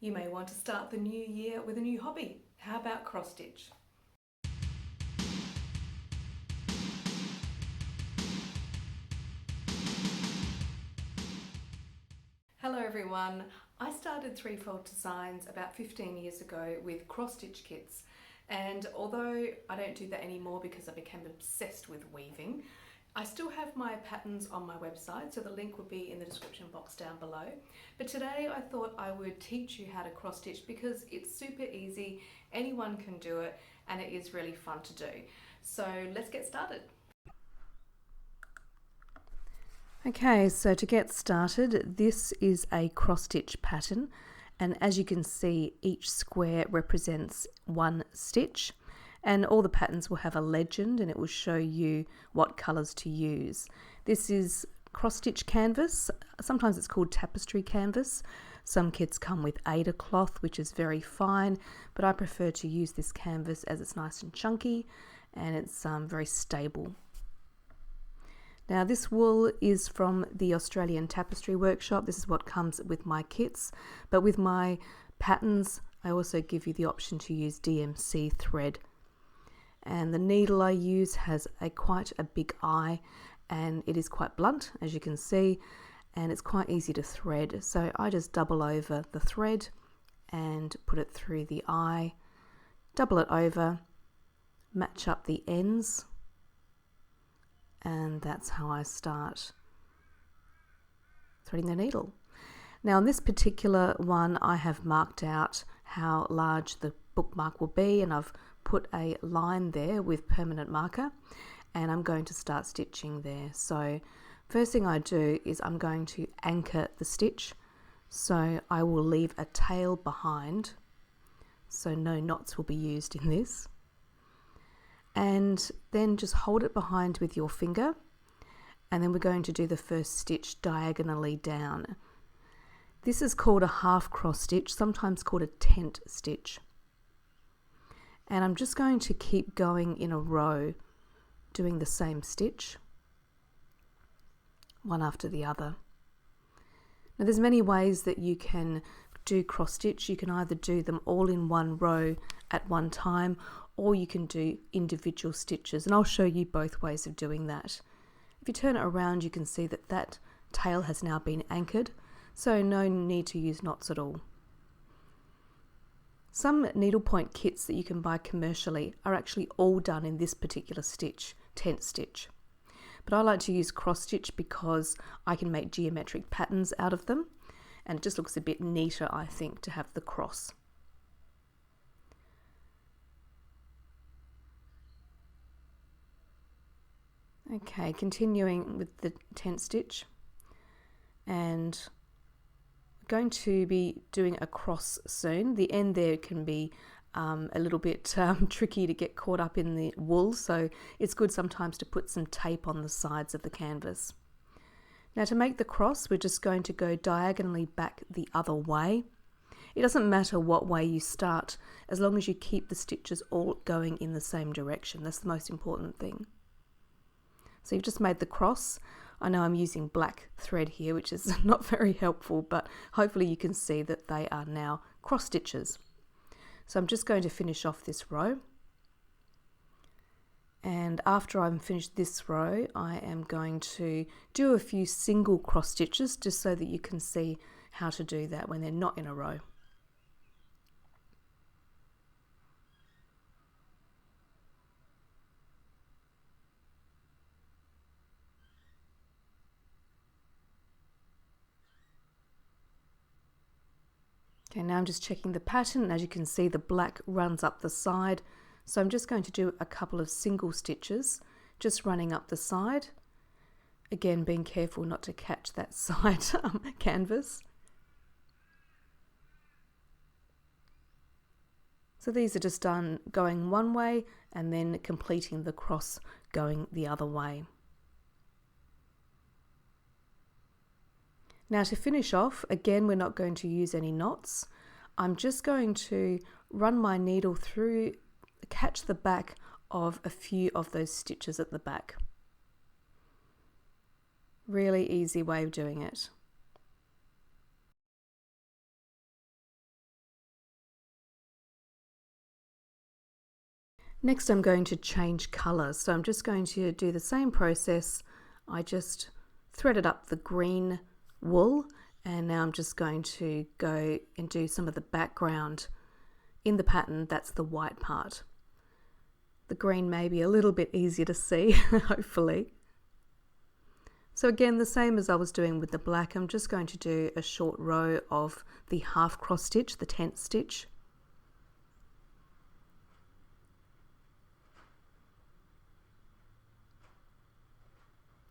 You may want to start the new year with a new hobby. How about cross stitch? Hello everyone. I started Threefold Designs about 15 years ago with cross stitch kits, and although I don't do that anymore because I became obsessed with weaving, I still have my patterns on my website, so the link will be in the description box down below. But today I thought I would teach you how to cross stitch because it's super easy, anyone can do it, and it is really fun to do. So let's get started. Okay, so to get started, this is a cross stitch pattern, and as you can see, each square represents one stitch, and all the patterns will have a legend and it will show you what colours to use. This is cross stitch canvas, sometimes it's called tapestry canvas. Some kits come with Aida cloth, which is very fine, but I prefer to use this canvas as it's nice and chunky and it's very stable. Now this wool is from the Australian Tapestry Workshop. This is what comes with my kits, but with my patterns I also give you the option to use DMC thread. And the needle I use has quite a big eye and it is quite blunt, as you can see, and it's quite easy to thread. So I just double over the thread and put it through the eye, double it over, match up the ends, and that's how I start threading the needle. Now on this particular one I have marked out how large the bookmark will be, and I've put a line there with permanent marker, and I'm going to start stitching there. So first thing I do is I'm going to anchor the stitch, so I will leave a tail behind, so no knots will be used in this. And then just hold it behind with your finger, and then we're going to do the first stitch diagonally down. This is called a half cross stitch, sometimes called a tent stitch. And I'm just going to keep going in a row, doing the same stitch, one after the other. Now there's many ways that you can do cross stitch. You can either do them all in one row at one time, or you can do individual stitches, and I'll show you both ways of doing that. If you turn it around, you can see that that tail has now been anchored, so no need to use knots at all. Some needlepoint kits that you can buy commercially are actually all done in this particular stitch, tent stitch. But I like to use cross stitch because I can make geometric patterns out of them, and it just looks a bit neater, I think, to have the cross. Okay, continuing with the tent stitch, and we're going to be doing a cross soon. The end there can be a little bit tricky to get caught up in the wool, so it's good sometimes to put some tape on the sides of the canvas. Now to make the cross, we're just going to go diagonally back the other way. It doesn't matter what way you start, as long as you keep the stitches all going in the same direction. That's the most important thing. So you've just made the cross. I know I'm using black thread here, which is not very helpful, but hopefully you can see that they are now cross stitches. So I'm just going to finish off this row. And after I'm finished this row, I am going to do a few single cross stitches just so that you can see how to do that when they're not in a row. Okay, now I'm just checking the pattern, and as you can see the black runs up the side, so I'm just going to do a couple of single stitches just running up the side, again being careful not to catch that side canvas. So these are just done going one way and then completing the cross going the other way. Now to finish off, again we're not going to use any knots. I'm just going to run my needle through, catch the back of a few of those stitches at the back. Really easy way of doing it. Next I'm going to change colour, so I'm just going to do the same process. I just threaded up the green wool, and now I'm just going to go and do some of the background in the pattern. That's the white part. The green may be a little bit easier to see, hopefully. So again, the same as I was doing with the black, I'm just going to do a short row of the half cross stitch, the 10th stitch.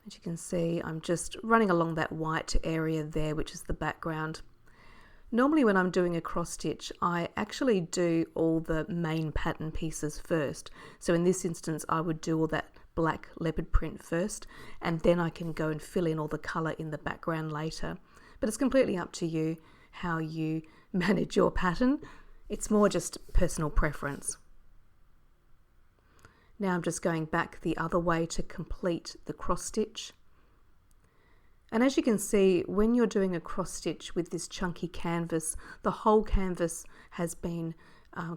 As you can see, I'm just running along that white area there, which is the background. Normally when I'm doing a cross stitch, I actually do all the main pattern pieces first. So in this instance, I would do all that black leopard print first, and then I can go and fill in all the colour in the background later. But it's completely up to you how you manage your pattern. It's more just personal preference. Now I'm just going back the other way to complete the cross stitch. And as you can see, when you're doing a cross stitch with this chunky canvas, the whole canvas has been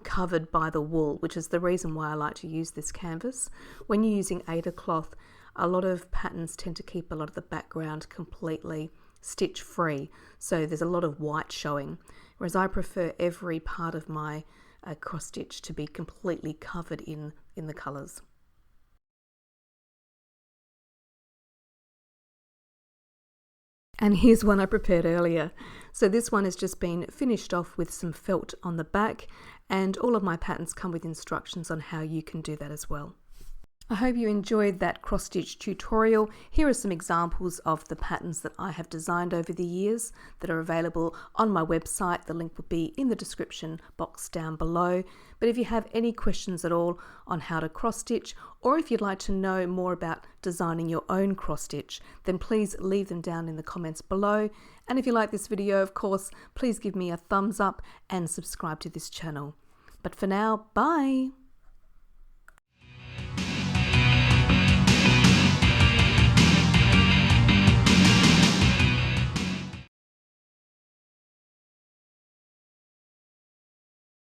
covered by the wool, which is the reason why I like to use this canvas. When you're using Aida cloth, a lot of patterns tend to keep a lot of the background completely stitch free, so there's a lot of white showing, whereas I prefer every part of my cross stitch to be completely covered in the colours. And here's one I prepared earlier. So this one has just been finished off with some felt on the back, and all of my patterns come with instructions on how you can do that as well. I hope you enjoyed that cross stitch tutorial. Here are some examples of the patterns that I have designed over the years that are available on my website. The link will be in the description box down below. But if you have any questions at all on how to cross stitch, or if you'd like to know more about designing your own cross stitch, then please leave them down in the comments below. And if you like this video, of course, please give me a thumbs up and subscribe to this channel. But for now, bye!